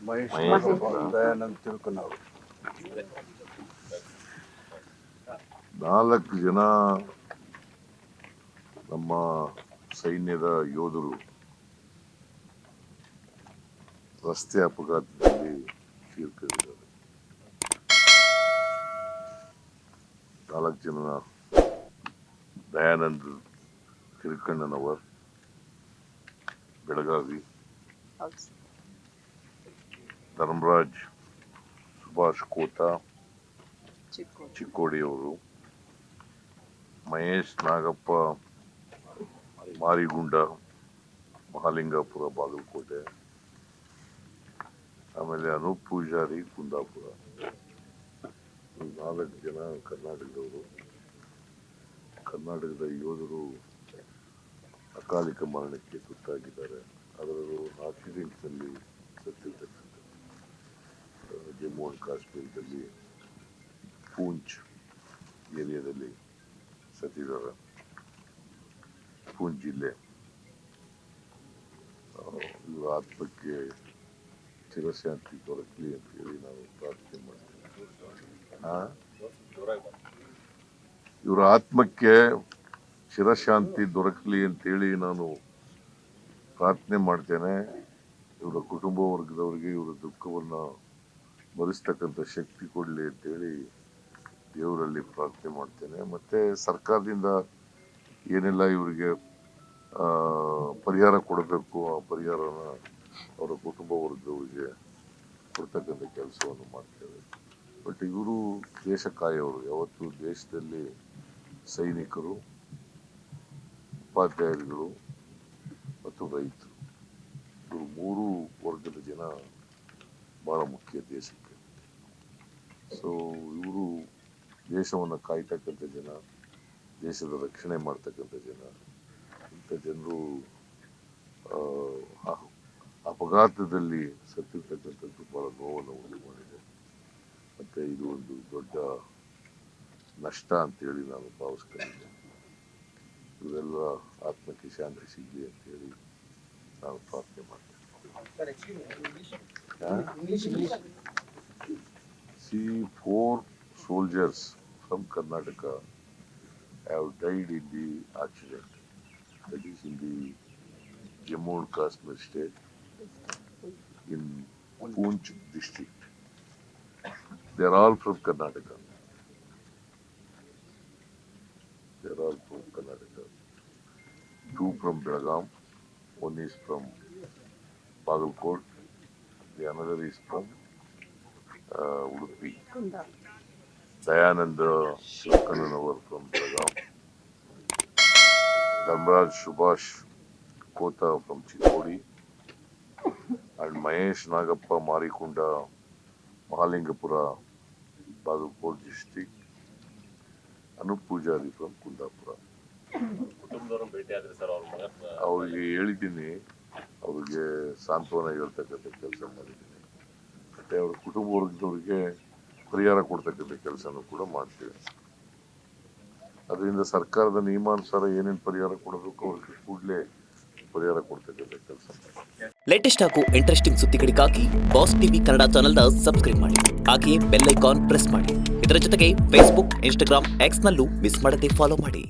ಮಹೇಶ್ ದಯಾನಂದ್ ತಿರುಕನವರು 4 ಜನ ನಮ್ಮ ಸೈನ್ಯದ ಯೋಧರು ರಸ್ತೆ ಅಪಘಾತದಲ್ಲಿ ತೀರ್ಕೊಂಡಿದ್ದಾರೆ. 4 ಜನ ದಯಾನಂದ್ ತಿರುಕಣ್ಣನವರ್ ಬೆಳಗಾವಿ, ಧರ್ಮರಾಜ್ ಸುಭಾಷ್ ಕೋತಾ ಚಿಕ್ಕೋಡಿಯವರು, ಮಹೇಶ್ ನಾಗಪ್ಪ ಮಾರಿಗುಂಡ ಮಹಾಲಿಂಗಾಪುರ ಬಾಗಲಕೋಟೆ, ಆಮೇಲೆ ಅನೂಪ್ ಪೂಜಾರಿ ಕುಂದಾಪುರ. 4 ಜನ ಕರ್ನಾಟಕದವರು. ಕರ್ನಾಟಕದ ಯೋಧರು ಅಕಾಲಿಕ ಮರಣಕ್ಕೆ ತುತ್ತಾಗಿದ್ದಾರೆ. ಅದರಲ್ಲೂ ಆಕ್ಸಿಡೆಂಟ್ನಲ್ಲಿ ಸತ್ತಿರ್ತಕ್ಕಂಥ ಜಮ್ಮು ಅಂಡ್ ಕಾಶ್ಮೀರದಲ್ಲಿ ಪೂಂಚ್ ಏರಿಯಾದಲ್ಲಿ ಸತ್ತಿದ್ದಾರೆ. ಪೂಂಚ್ ಜಿಲ್ಲೆ. ಇವರ ಆತ್ಮಕ್ಕೆ ಚಿರಶಾಂತಿ ದೊರಕಲಿ ಅಂತ ಹೇಳಿ ನಾವು ಪ್ರಾರ್ಥನೆ ಮಾಡ್ತೇವೆ. ಇವರ ಆತ್ಮಕ್ಕೆ ಚಿರಶಾಂತಿ ದೊರಕಲಿ ಅಂತೇಳಿ ನಾನು ಪ್ರಾರ್ಥನೆ ಮಾಡ್ತೇನೆ. ಇವರ ಕುಟುಂಬ ವರ್ಗದವರಿಗೆ ಇವರ ದುಃಖವನ್ನು ಭರಿಸ್ತಕ್ಕಂಥ ಶಕ್ತಿ ಕೊಡಲಿ ಅಂತೇಳಿ ದೇವರಲ್ಲಿ ಪ್ರಾರ್ಥನೆ ಮಾಡ್ತೇನೆ. ಮತ್ತೆ ಸರ್ಕಾರದಿಂದ ಏನೆಲ್ಲ ಇವರಿಗೆ ಪರಿಹಾರ ಕೊಡಬೇಕು ಆ ಪರಿಹಾರನ ಅವರ ಕುಟುಂಬ ವರ್ಗದವರಿಗೆ ಕೊಡ್ತಕ್ಕಂಥ ಕೆಲಸವನ್ನು ಮಾಡ್ತೇವೆ. ಬಟ್ ಇವರು ದೇಶ ಕಾಯೋರು. ಯಾವತ್ತು ದೇಶದಲ್ಲಿ ಸೈನಿಕರು, ಉಪಾಧ್ಯಾಯರುಗಳು ಮತ್ತು ರೈತರು, ಇವರು 3 ವರ್ಗದ ಜನ ಬಹಳ ಮುಖ್ಯ ದೇಶಕ್ಕೆ. ಸೊ ಇವರು ದೇಶವನ್ನು ಕಾಯ್ತಕ್ಕಂಥ ಜನ, ದೇಶದ ರಕ್ಷಣೆ ಮಾಡ್ತಕ್ಕಂಥ ಜನ. ಇಂಥ ಜನರು ಅಪಘಾತದಲ್ಲಿ ಸತ್ತಿರ್ತಕ್ಕಂಥದ್ದು ಬಹಳ ನೋವನ್ನು ಉಂಟು ಮಾಡಿದೆ. ಮತ್ತೆ ಇದು ಒಂದು ದೊಡ್ಡ ನಷ್ಟ ಅಂತೇಳಿ ನಾನು ಭಾವಿಸ್ಕೊಂಡಿದ್ದೆ. ಇವರೆಲ್ಲ ಆತ್ಮಕ್ಕೆ ಶಾಂತಿ ಸಿಗಲಿ ಅಂತೇಳಿ ನಾನು ಪ್ರಾರ್ಥನೆ ಮಾಡ್ತೇನೆ. C4 soldiers from Karnataka have died in the accident. That is in the Jammu and Kashmir state, in Poonch district. They are all from Karnataka. 2 from Belgaum, 1 is from Bagalkot, the another is from Udupi. Dayanand Tirukananavar from Belgaum, Dharmaraj Subhash Kota from Chikkodi, and Mahesh Nagappa Marikunda Mahalingapura Bagalkot district, Anup Pujari from Kundapura. ಅವ್ರಿಗೆ ಹೇಳಿದ್ದೀನಿ, ಅವ್ರಿಗೆ ಸಾಂತ್ವನ ಹೇಳ್ತಕ್ಕಂಥ ಕೆಲಸ ಮಾಡಿದ್ದೀನಿ. ಮತ್ತೆ ಅವ್ರ ಕುಟುಂಬ ವರ್ಗದವ್ರಿಗೆ ಪರಿಹಾರ ಕೊಡ್ತಕ್ಕಂಥ ಕೆಲಸನೂ ಕೂಡ ಮಾಡ್ತೀವಿ. ಅದರಿಂದ ಸರ್ಕಾರದ ನಿಯಮಾನುಸಾರ ಏನೇನು ಪರಿಹಾರ ಕೊಡಬೇಕು ಅವ್ರಿಗೆ ಕೂಡಲೇ ಪರಿಹಾರ ಕೊಡ್ತಕ್ಕಂಥ ಕೆಲಸ. ಲೇಟೆಸ್ಟ್ ಹಾಗೂ ಇಂಟ್ರೆಸ್ಟಿಂಗ್ ಸುದ್ದಿಗಳಿಗಾಗಿ ಬಾಸ್ ಟಿವಿ ಕನ್ನಡ ಚಾನೆಲ್ನ ಸಬ್ಸ್ಕ್ರೈಬ್ ಮಾಡಿ. ಹಾಗೆಯೇ ಬೆಲ್ ಐಕಾನ್ ಪ್ರೆಸ್ ಮಾಡಿ. ಇದರ ಜೊತೆಗೆ ಫೇಸ್ಬುಕ್, ಇನ್ಸ್ಟಾಗ್ರಾಮ್, ಎಕ್ಸ್ನಲ್ಲೂ ಮಿಸ್ ಮಾಡದೆ ಫಾಲೋ ಮಾಡಿ.